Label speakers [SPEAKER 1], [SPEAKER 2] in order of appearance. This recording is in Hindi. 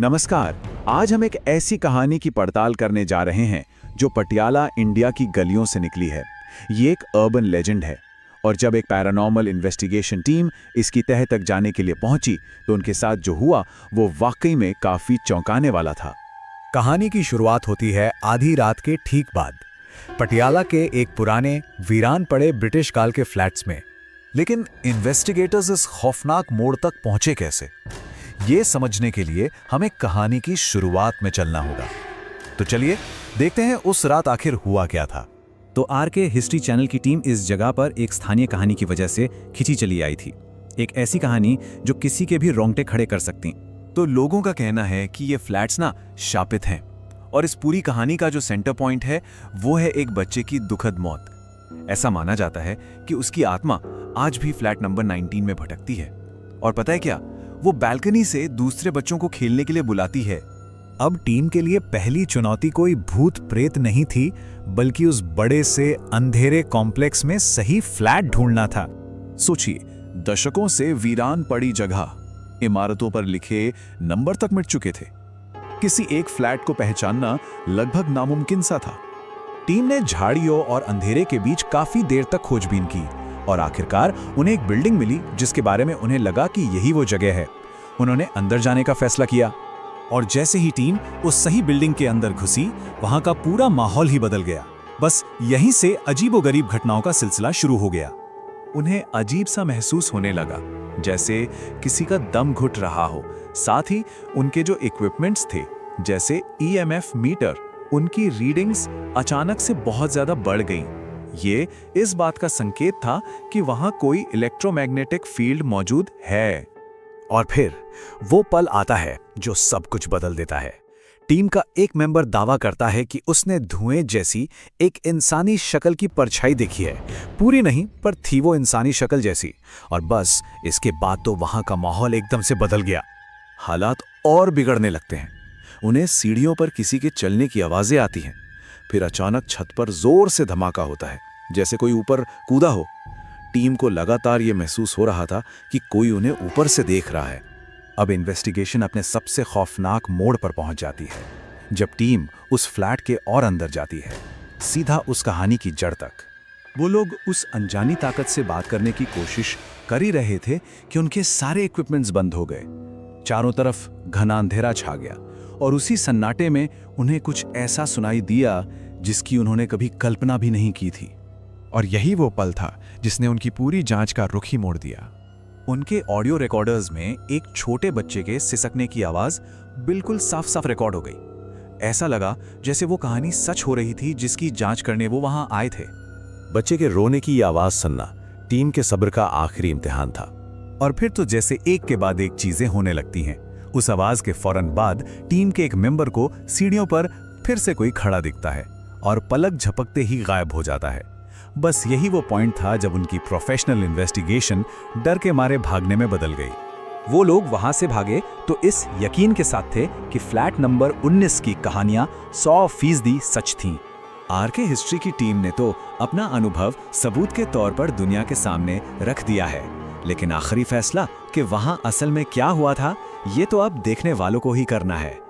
[SPEAKER 1] नमस्कार। आज हम एक ऐसी कहानी की पड़ताल करने जा रहे हैं जो पटियाला, इंडिया की गलियों से निकली है। ये एक अर्बन लेजेंड है और जब एक पैरानॉर्मल इन्वेस्टिगेशन टीम इसकी तह तक जाने के लिए पहुंची तो उनके साथ जो हुआ वो वाकई में काफी चौंकाने वाला था।
[SPEAKER 2] कहानी की शुरुआत होती है आधी रात के ठीक बाद, पटियाला के एक पुराने वीरान पड़े ब्रिटिश काल के फ्लैट्स में। लेकिन इन्वेस्टिगेटर्स इस खौफनाक मोड़ तक पहुंचे कैसे, ये समझने के लिए हमें कहानी की शुरुआत में चलना होगा। तो चलिए देखते हैं उस रात आखिर हुआ क्या था।
[SPEAKER 3] तो आरके हिस्ट्री चैनल की टीम इस जगह पर एक स्थानीय कहानी की वजह से खिंची चली आई थी। एक ऐसी कहानी जो किसी के भी रोंगटे खड़े कर सकती।
[SPEAKER 4] तो लोगों का कहना है कि ये फ्लैट्स ना शापित हैं और इस पूरी कहानी का जो सेंटर पॉइंट है वो है एक बच्चे की दुखद मौत। ऐसा माना जाता है कि उसकी आत्मा आज भी फ्लैट नंबर 19 में भटकती है और पता है क्या, वो बालकनी से दूसरे बच्चों को खेलने के लिए बुलाती है।
[SPEAKER 2] अब टीम के लिए पहली चुनौती कोई भूत प्रेत नहीं थी, बल्कि उस बड़े से अंधेरे कॉम्प्लेक्स में सही फ्लैट ढूंढना था।
[SPEAKER 1] सोचिए, दशकों से वीरान पड़ी जगह, इमारतों पर लिखे नंबर तक मिट चुके थे। किसी एक फ्लैट को पहचानना लगभग नामुमकिन सा था। टीम ने झाड़ियों और अंधेरे के बीच काफी देर तक खोजबीन की और आखिरकार उन्हें एक बिल्डिंग मिली जिसके बारे में उन्हें लगा कि यही वो जगह है। उन्होंने अंदर जाने का फैसला किया
[SPEAKER 2] और जैसे ही टीम उस सही बिल्डिंग के अंदर घुसी, वहां का पूरा माहौल ही बदल गया। बस यहीं से अजीबोगरीब घटनाओं का सिलसिला शुरू हो गया।
[SPEAKER 4] उन्हें अजीब सा महसूस होने लगा, जैसे किसी का दम घुट रहा हो। साथ ही उनके जो इक्विपमेंट्स थे, जैसे ईएमएफ मीटर, उनकी रीडिंग्स अचानक से बहुत ज्यादा बढ़ गईं। ये इस बात का संकेत था कि वहां कोई इलेक्ट्रोमैग्नेटिक फील्ड मौजूद है।
[SPEAKER 2] और फिर वो पल आता है जो सब कुछ बदल देता है। टीम का एक मेंबर दावा करता है कि उसने धुएं जैसी एक इंसानी शक्ल की परछाई देखी है। पूरी नहीं, पर थी वो इंसानी शक्ल जैसी। और बस इसके बाद तो वहां का माहौल एकदम से बदल गया।
[SPEAKER 4] हालात और बिगड़ने लगते हैं। उन्हें सीढ़ियों पर किसी के चलने की आवाजें आती हैं। फिर अचानक छत पर जोर से धमाका होता है, जैसे कोई ऊपर कूदा हो। टीम को लगातार ये महसूस हो रहा था कि कोई उन्हें ऊपर से देख रहा है।
[SPEAKER 2] अब इन्वेस्टिगेशन अपने सबसे खौफनाक मोड़ पर पहुंच जाती है, जब टीम उस फ्लैट के और अंदर जाती है, सीधा उस कहानी की जड़ तक। वो लोग उस अनजानी ताकत से बात करने की कोशिश कर ही रहे थे कि उनके सारे इक्विपमेंट्स बंद हो गए। चारों तरफ घना अंधेरा छा गया और उसी सन्नाटे में उन्हें कुछ ऐसा सुनाई दिया जिसकी उन्होंने कभी कल्पना भी नहीं की थी।
[SPEAKER 4] और यही वो पल था जिसने उनकी पूरी जांच का रुख ही मोड़ दिया।
[SPEAKER 2] उनके ऑडियो रिकॉर्डर्स में एक छोटे बच्चे के सिसकने की आवाज बिल्कुल साफ साफ रिकॉर्ड हो गई। ऐसा लगा जैसे वो कहानी सच हो रही थी जिसकी जांच करने वो वहां आए थे।
[SPEAKER 5] बच्चे के रोने की ये आवाज सुनना टीम के सब्र का आखिरी इम्तिहान था।
[SPEAKER 2] और फिर तो जैसे एक के बाद एक चीजें होने लगती हैं। उस आवाज के फौरन बाद टीम के एक मेंबर को सीढ़ियों पर फिर से कोई खड़ा दिखता है और पलक झपकते ही गायब हो जाता है। बस यही वो पॉइंट था जब उनकी प्रोफेशनल इन्वेस्टिगेशन डर के मारे भागने में बदल गई। वो लोग वहां से भागे तो इस यकीन के साथ थे कि फ्लैट नंबर 19 की कहानियां 100% सच थीं।
[SPEAKER 1] आरके हिस्ट्री की टीम ने तो अपना अनुभव सबूत के तौर पर दुनिया के सामने रख दिया है, लेकिन आखिरी फैसला कि वहां असल में क्या हुआ था, ये तो अब देखने वालों को ही करना है।